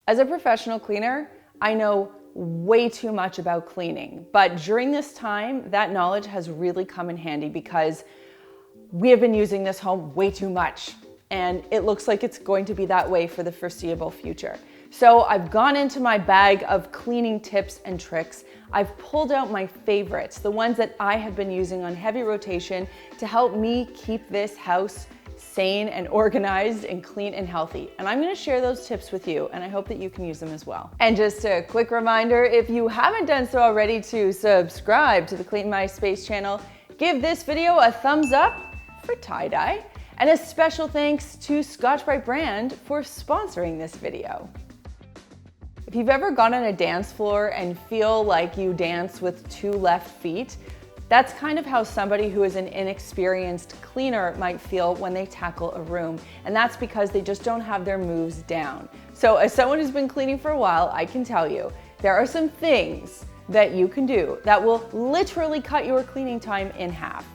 As a professional cleaner, I know way too much about cleaning, but during this time, that knowledge has really come in handy because we have been using this home way too much, and it looks like it's going to be that way for the foreseeable future. So I've gone into my bag of cleaning tips and tricks. I've pulled out my favorites, the ones that I have been using on heavy rotation to help me keep this house sane and organized and clean and healthy. And I'm gonna share those tips with you, and I hope that you can use them as well. And just a quick reminder, if you haven't done so already, to subscribe to the Clean My Space channel, give this video a thumbs up for tie-dye, and a special thanks to Scotch-Brite brand for sponsoring this video. If you've ever gone on a dance floor and feel like you dance with two left feet, that's kind of how somebody who is an inexperienced cleaner might feel when they tackle a room. And that's because they just don't have their moves down. So as someone who's been cleaning for a while, I can tell you, there are some things that you can do that will literally cut your cleaning time in half.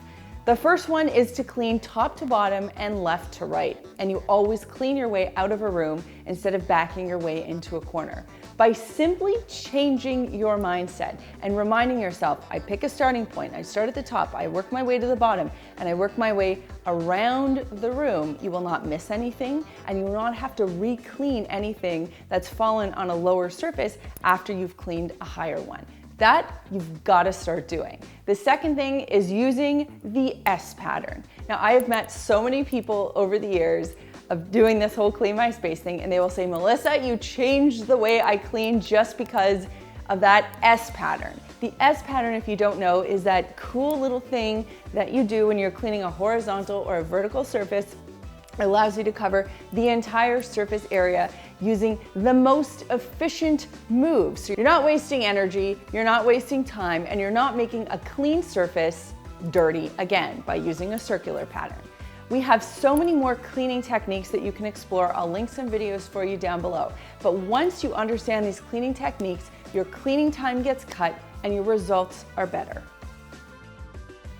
The first one is to clean top to bottom and left to right. And you always clean your way out of a room instead of backing your way into a corner. By simply changing your mindset and reminding yourself, I pick a starting point, I start at the top, I work my way to the bottom, and I work my way around the room, you will not miss anything, and you will not have to re-clean anything that's fallen on a lower surface after you've cleaned a higher one. That you've got to start doing. The second thing is using the S pattern. Now, I have met so many people over the years of doing this whole Clean My Space thing, and they will say, Melissa, you changed the way I clean just because of that S pattern. The S pattern, if you don't know, is that cool little thing that you do when you're cleaning a horizontal or a vertical surface. It allows you to cover the entire surface area using the most efficient moves. So you're not wasting energy, you're not wasting time, and you're not making a clean surface dirty again by using a circular pattern. We have so many more cleaning techniques that you can explore. I'll link some videos for you down below. But once you understand these cleaning techniques, your cleaning time gets cut and your results are better.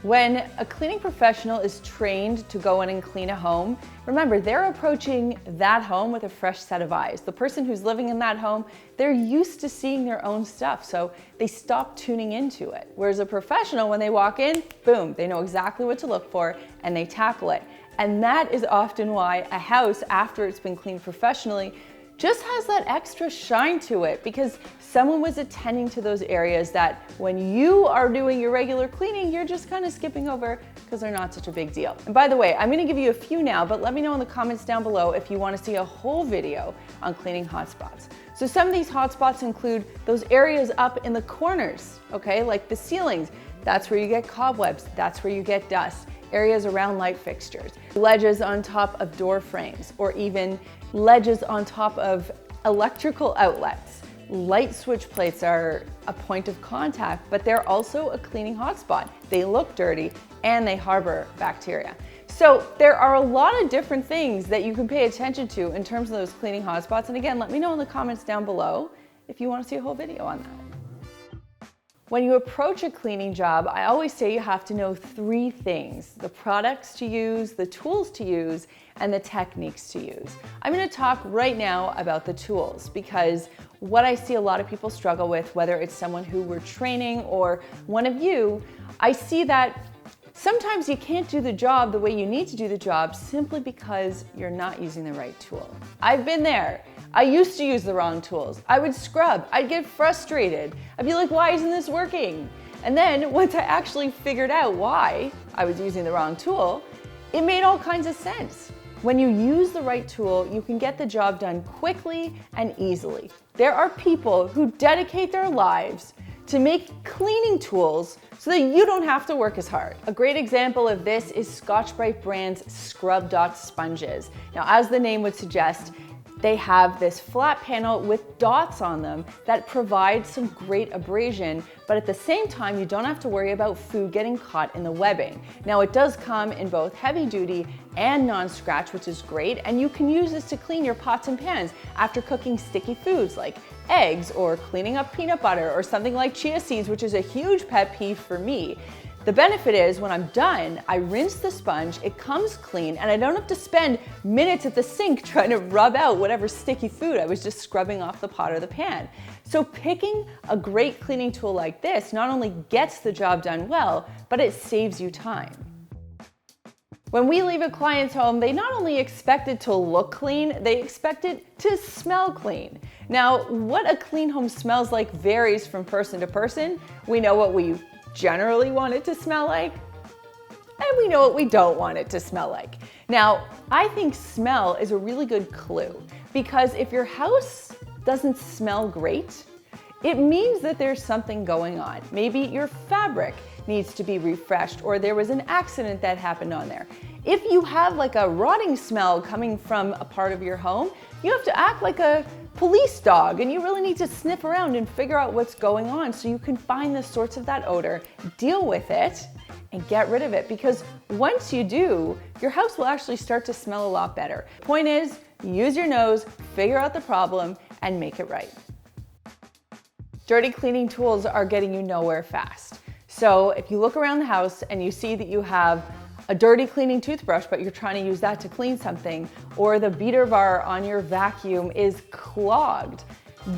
When a cleaning professional is trained to go in and clean a home, remember, they're approaching that home with a fresh set of eyes. The person who's living in that home, they're used to seeing their own stuff, so they stop tuning into it. Whereas a professional, when they walk in, boom, they know exactly what to look for and they tackle it. And that is often why a house, after it's been cleaned professionally, just has that extra shine to it because someone was attending to those areas that when you are doing your regular cleaning, you're just kind of skipping over because they're not such a big deal. And by the way, I'm going to give you a few now, but let me know in the comments down below if you want to see a whole video on cleaning hotspots. So some of these hotspots include those areas up in the corners, okay, like the ceilings. That's where you get cobwebs, that's where you get dust. Areas around light fixtures, ledges on top of door frames, or even ledges on top of electrical outlets. Light switch plates are a point of contact, but they're also a cleaning hotspot. They look dirty and they harbor bacteria. So there are a lot of different things that you can pay attention to in terms of those cleaning hotspots. And again, let me know in the comments down below if you want to see a whole video on that. When you approach a cleaning job, I always say you have to know three things: the products to use, the tools to use, and the techniques to use. I'm going to talk right now about the tools because what I see a lot of people struggle with, whether it's someone who we're training or one of you, I see that sometimes you can't do the job the way you need to do the job simply because you're not using the right tool. I've been there. I used to use the wrong tools. I would scrub, I'd get frustrated. I'd be like, why isn't this working? And then once I actually figured out why I was using the wrong tool, it made all kinds of sense. When you use the right tool, you can get the job done quickly and easily. There are people who dedicate their lives to make cleaning tools so that you don't have to work as hard. A great example of this is Scotch-Brite brand's Scrub Dot sponges. Now, as the name would suggest, they have this flat panel with dots on them that provide some great abrasion, but at the same time, you don't have to worry about food getting caught in the webbing. Now, it does come in both heavy duty and non-scratch, which is great, and you can use this to clean your pots and pans after cooking sticky foods like eggs or cleaning up peanut butter or something like chia seeds, which is a huge pet peeve for me. The benefit is when I'm done, I rinse the sponge, it comes clean, and I don't have to spend minutes at the sink trying to rub out whatever sticky food I was just scrubbing off the pot or the pan. So picking a great cleaning tool like this not only gets the job done well, but it saves you time. When we leave a client's home, they not only expect it to look clean, they expect it to smell clean. Now, what a clean home smells like varies from person to person. We know what we generally want it to smell like, and we know what we don't want it to smell like. Now, I think smell is a really good clue, because if your house doesn't smell great, it means that there's something going on. Maybe your fabric needs to be refreshed, or there was an accident that happened on there. If you have like a rotting smell coming from a part of your home, you have to act like a police dog, and you really need to sniff around and figure out what's going on so you can find the source of that odor, deal with it, and get rid of it. Because once you do, your house will actually start to smell a lot better. Point is, use your nose, figure out the problem, and make it right. Dirty cleaning tools are getting you nowhere fast. So if you look around the house and you see that you have a dirty cleaning toothbrush, but you're trying to use that to clean something, or the beater bar on your vacuum is clogged,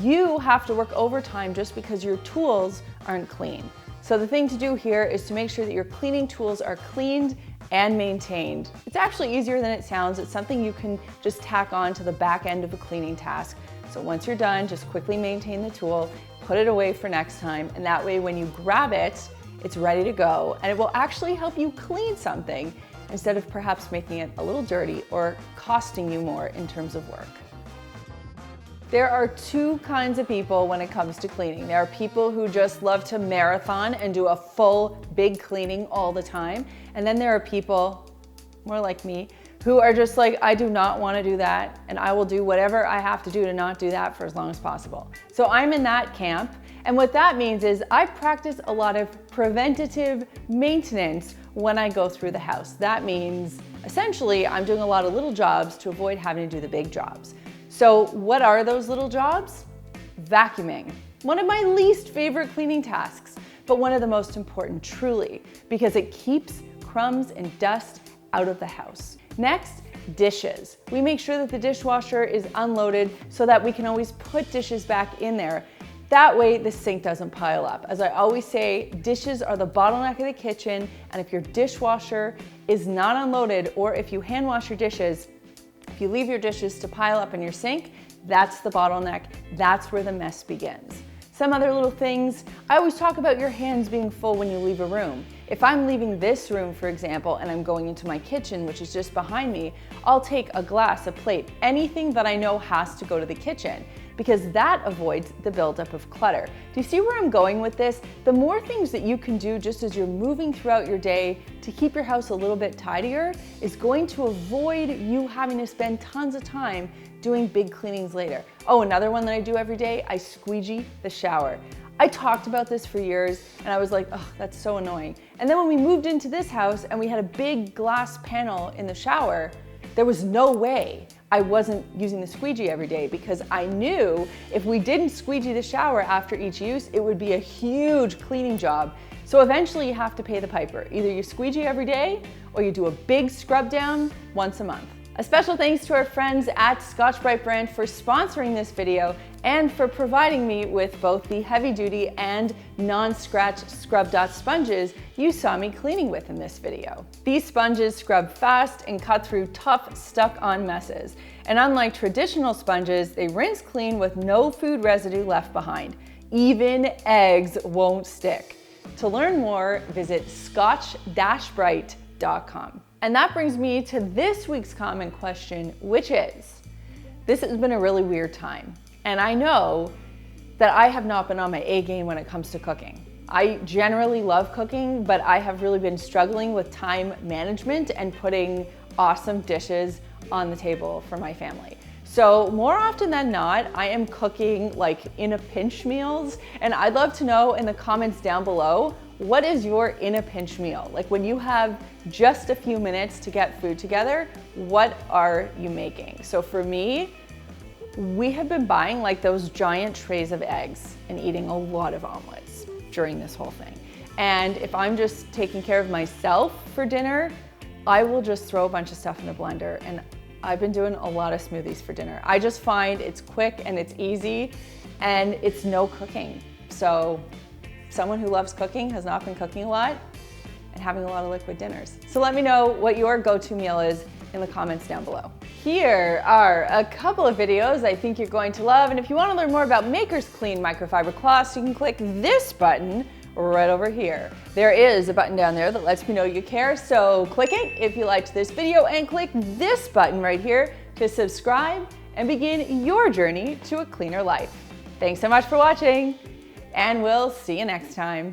you have to work overtime just because your tools aren't clean. So the thing to do here is to make sure that your cleaning tools are cleaned and maintained. It's actually easier than it sounds. It's something you can just tack on to the back end of a cleaning task. So once you're done, just quickly maintain the tool, put it away for next time, and that way when you grab it, it's ready to go, and it will actually help you clean something instead of perhaps making it a little dirty or costing you more in terms of work. There are two kinds of people when it comes to cleaning. There are people who just love to marathon and do a full big cleaning all the time. And then there are people, more like me, who are just like, I do not want to do that, and I will do whatever I have to do to not do that for as long as possible. So I'm in that camp. And what that means is I practice a lot of preventative maintenance when I go through the house. That means essentially I'm doing a lot of little jobs to avoid having to do the big jobs. So what are those little jobs? Vacuuming. One of my least favorite cleaning tasks, but one of the most important, truly, because it keeps crumbs and dust out of the house. Next, dishes. We make sure that the dishwasher is unloaded so that we can always put dishes back in there. That way the sink doesn't pile up. As I always say, dishes are the bottleneck of the kitchen, and if your dishwasher is not unloaded, or if you hand wash your dishes, if you leave your dishes to pile up in your sink, that's the bottleneck. That's where the mess begins. Some other little things, I always talk about your hands being full when you leave a room. If I'm leaving this room, for example, and I'm going into my kitchen, which is just behind me, I'll take a glass, a plate, anything that I know has to go to the kitchen, because that avoids the buildup of clutter. Do you see where I'm going with this? The more things that you can do just as you're moving throughout your day to keep your house a little bit tidier is going to avoid you having to spend tons of time doing big cleanings later. Oh, another one that I do every day, I squeegee the shower. I talked about this for years and I was like, oh, that's so annoying. And then when we moved into this house and we had a big glass panel in the shower, there was no way I wasn't using the squeegee every day, because I knew if we didn't squeegee the shower after each use, it would be a huge cleaning job. So eventually you have to pay the piper. Either you squeegee every day or you do a big scrub down once a month. A special thanks to our friends at Scotch-Brite brand for sponsoring this video and for providing me with both the heavy duty and non-scratch scrub dot sponges you saw me cleaning with in this video. These sponges scrub fast and cut through tough stuck-on messes. And unlike traditional sponges, they rinse clean with no food residue left behind. Even eggs won't stick. To learn more, visit scotch-brite.com. And that brings me to this week's common question, which is, this has been a really weird time. And I know that I have not been on my A game when it comes to cooking. I generally love cooking, but I have really been struggling with time management and putting awesome dishes on the table for my family. So more often than not, I am cooking like in a pinch meals, and I'd love to know in the comments down below, what is your in a pinch meal? Like when you have just a few minutes to get food together, what are you making? So for me, we have been buying like those giant trays of eggs and eating a lot of omelets during this whole thing. And if I'm just taking care of myself for dinner, I will just throw a bunch of stuff in the blender. And I've been doing a lot of smoothies for dinner. I just find it's quick and it's easy and it's no cooking. So someone who loves cooking has not been cooking a lot and having a lot of liquid dinners. So let me know what your go-to meal is in the comments down below. Here are a couple of videos I think you're going to love. And if you want to learn more about Maker's Clean microfiber cloths, you can click this button right over here. There is a button down there that lets me know you care, so click it if you liked this video and click this button right here to subscribe and begin your journey to a cleaner life. Thanks so much for watching, and we'll see you next time.